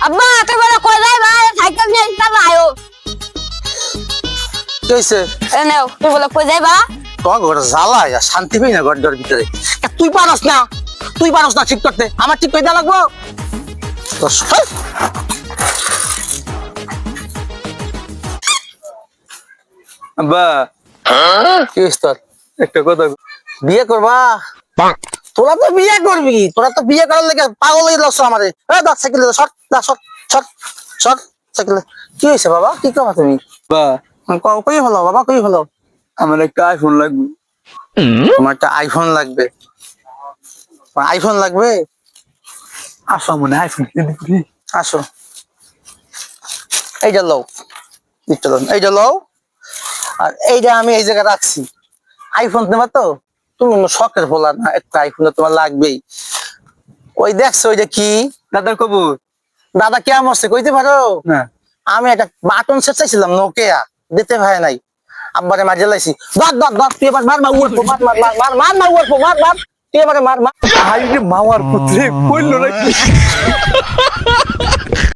আব্বা তুই বলে কই যাই ভাই সাইকেল নিয়ে চালা আয়ো কি হয়েছে? এ নাও তুই বলে কই যাই বা তোমার ঘর জ্বালা শান্তি পাই না ঘর ভিতরে। তুই পারস না ঠিক করতে, আমার ঠিক করে দেওয়া লাগবো। আব্বা কি হয়েছে তোর? একটা কথা বিয়ে করবা? তোরা তো বিয়ে করবি, তোরা তো বিয়ে করার লেগে পাগল হয়ে যাচ্ছ আমারে। Cycle cycle. কি হয়েছে বাবা, কি করবা তুমি? আব্বা কই হলো বাবা, কই হলো? আমার একটা আইফোন লাগবে। তোমার একটা আইফোন লাগবে? আইফোন লাগবে? আসো মনে আইফোন কিনে দিবি। আসো, এইটা লও, এইটা লও। আর এইটা আমি এই জায়গায় রাখছি। আইফোন নেবা তো? তুমি শখের বলা না, একটা আইফোন তোমার লাগবেই। ওই দেখছো ওইটা কি? দাদার কবুর দাদা কেমন আছে কইতে পারো? না। আমি একটা বাটন সেট চাইছিলাম নোকিয়া, দিতে ভাই নাই। আব্বারে মাঝে লাইছি, ধর তুই এবার মার উড়বো, মার তুই এবারে মার। আইরে মাওয়ার পুত্রে কইলো নাকি?